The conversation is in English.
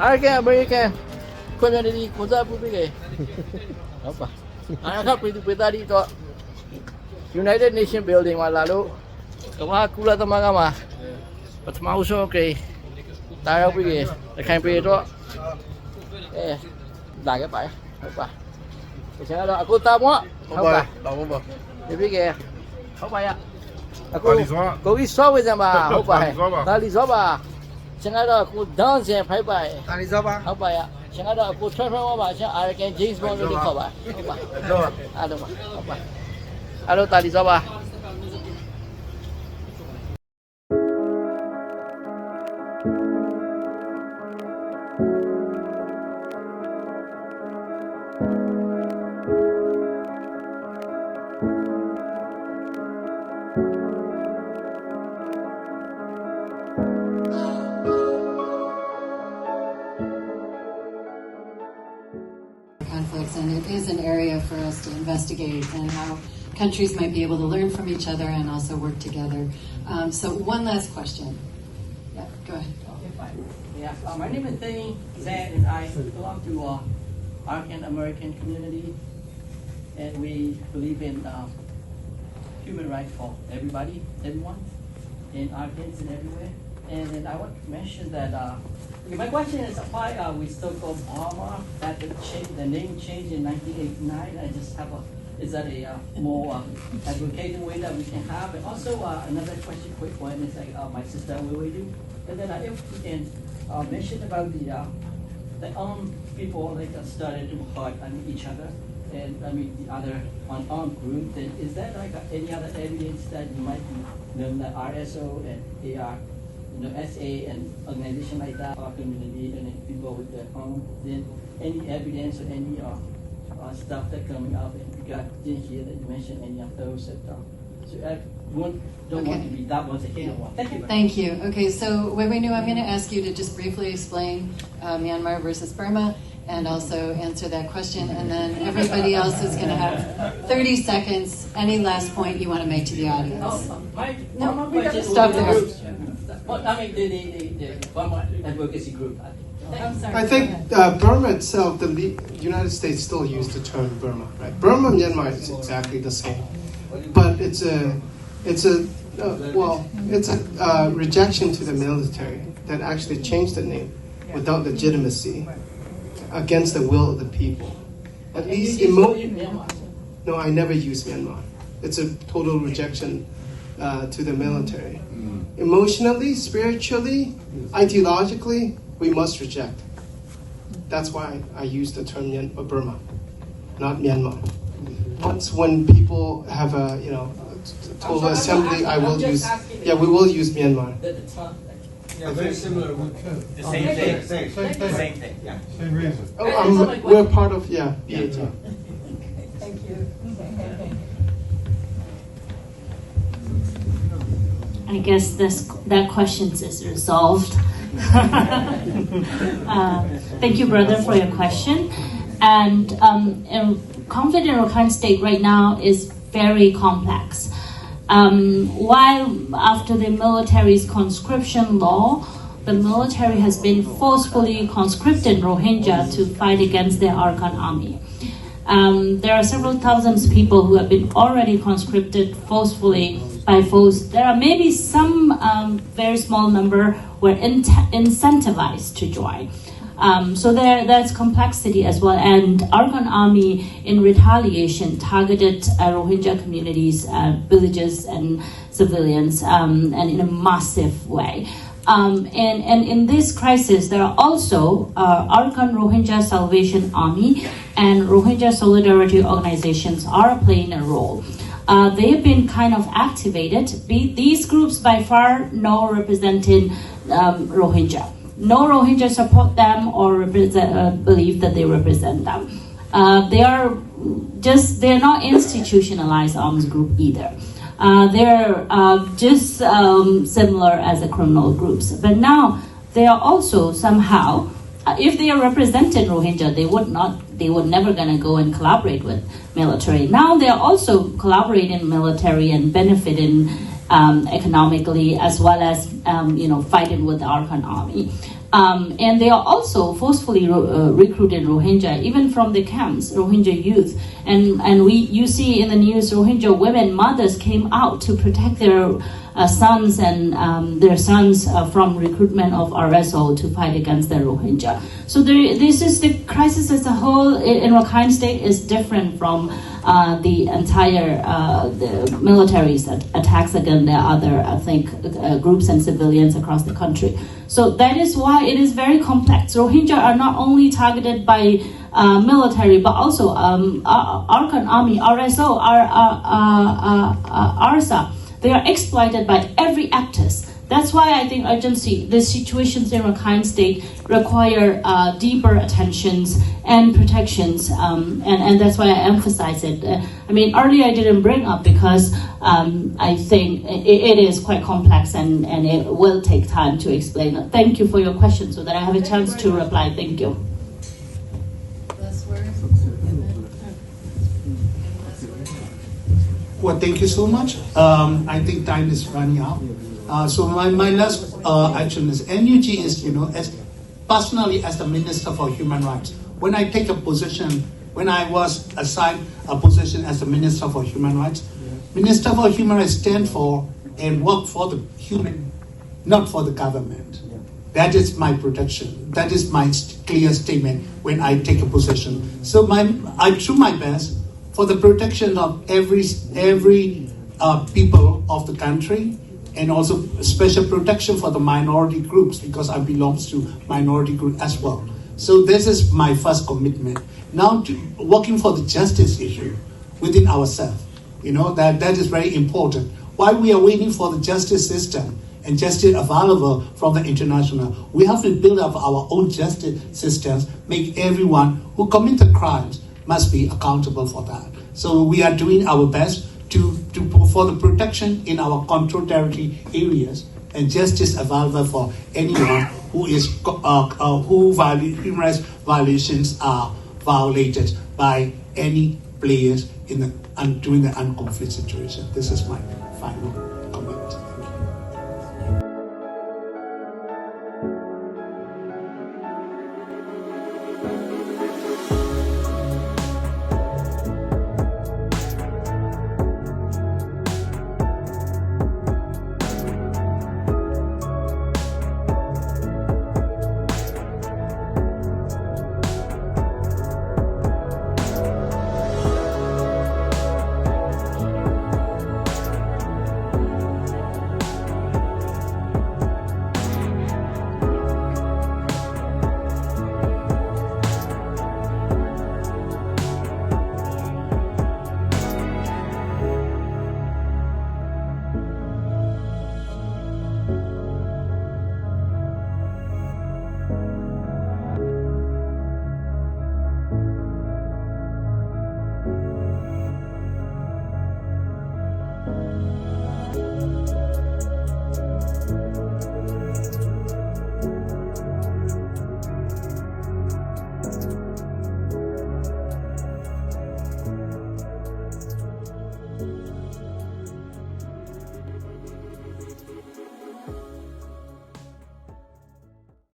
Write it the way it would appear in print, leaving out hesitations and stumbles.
Arakan American community ကိုစားပူပြီးဟုတ်ပါArakkhaပြည်သားတွေတော့ United Nation Building မှာလာလို့ကမ္ဘာကုလသမဂ္ဂမှာပထမဆုံးကတာရောက်ပြီးRakhineပြည်တော့လာခဲ့ပါဟုတ်ပါတခြားတော့အခုတာမောဟုတ်ပါတော့ပါဒီပြီးဟုတ်ပါရအခုကိုကြီးစောဝေးစံပါဟုတ်ပါဒါလီစောပါကျွန်တော်တော့ကိုဒန်းစင်ဖိုက်ပါဒါလီစောပါဟုတ်ပါရကျွန်တော်တော့ကိုထွန်းထွန်းပါကျွန်တော် Arakan James Bond လို့ခေါ်ပါဟုတ်ပါအားလုံးပါဟုတ်ပါအားလုံးတာလီစောပါconflicts, and it is an area for us to investigate and how countries might be able to learn from each other and also work together. So one last question. Yeah, go ahead. Yeah, my name is Danny Zan, and I belong to Arakan American community, and we believe in human rights for everybody, everyone, in Arakans and everywhere. And then I want to mention that my question is why we still call Burma that the name changed in 1989. I just have is that a more advocating way that we can have? And also another question, quick one, is like my sister will do. And then if we can mention about the people like started to hurt each other, and the other unarmed group. Then is there like any other evidence that you might know that RSO and AR? SA and organization like that, our community and people with their own, then any evidence or any stuff that coming up, and we didn't hear that you mentioned any of those. So I don't want to be that once again. Thank you. Thank you. Okay, so Wewenu, I'm going to ask you to just briefly explain Myanmar versus Burma and also answer that question, and then everybody else is going to have 30 seconds. Any last point you want to make to the audience? No, we got to stop there. The Burma advocacy group. I'm sorry. I think Burma itself, the United States still use the term Burma, right? Burma, Myanmar is exactly the same, but it's a rejection to the military that actually changed the name without legitimacy, against the will of the people. At least no, I never use Myanmar. It's a total rejection to the military. Emotionally, spiritually, ideologically, we must reject. That's why I use the term Burma, not Myanmar. Once when people have a total assembly, I will use. Yeah, we will use Myanmar. Yeah, very similar. The same thing. Same thing. Yeah. Same reason. We're part of BAT. Thank you. I guess that question is resolved. Thank you, brother, for your question. And conflict in Rakhine State right now is very complex. While after the military's conscription law, the military has been forcefully conscripted Rohingya to fight against the Arakan army. There are several thousands of people who have been already conscripted forcefully by force. There are maybe some very small number were incentivized to join. So there's complexity as well. And Arakan army, in retaliation, targeted Rohingya communities, villages, and civilians, and in a massive way. And in this crisis, there are also Arakan Rohingya Salvation Army and Rohingya Solidarity organizations are playing a role. They have been kind of activated. These groups by far no representing Rohingya. No Rohingya support them or believe that they represent them. They're not institutionalized arms group either. They're just similar as the criminal groups. But now they are also somehow, if they are representing Rohingya, they would never gonna go and collaborate with military. Now they are also collaborating military and benefiting economically as well as fighting with the Arakan army. And they are also forcefully recruited Rohingya, even from the camps, Rohingya youth. And you see in the news, Rohingya women, mothers came out to protect their sons and their sons from recruitment of RSO to fight against the Rohingya. So this is the crisis as a whole in Rakhine State is different from the entire the military's attacks against the other, I think, groups and civilians across the country. So that is why it is very complex. Rohingya are not only targeted by military, but also Arakan Army, RSO, ARSA. They are exploited by every actors. That's why I think urgency, the situations in Rakhine State require deeper attentions and protections, and that's why I emphasize it. I mean, earlier I didn't bring up because I think it is quite complex and it will take time to explain. Thank you for your question so that I have a chance to reply. Thank you. Last words? Well, thank you so much. I think time is running out. So my last action is NUG is, as personally as the Minister for Human Rights, when I take a position, when I was assigned a position as the Minister for Human Rights, Minister for Human Rights stand for and work for the human, not for the government. That is my protection. That is my clear statement when I take a position. So I do my best for the protection of every people of the country, and also special protection for the minority groups because I belong to minority group as well. So this is my first commitment. Now working for the justice issue within ourselves, that is very important. While we are waiting for the justice system and justice available from the international, we have to build up our own justice systems, make everyone who commit the crimes must be accountable for that. So we are doing our best for the protection in our control territory areas and justice available for anyone who human rights violations are violated by any players during the unconflict situation. This is my final comment.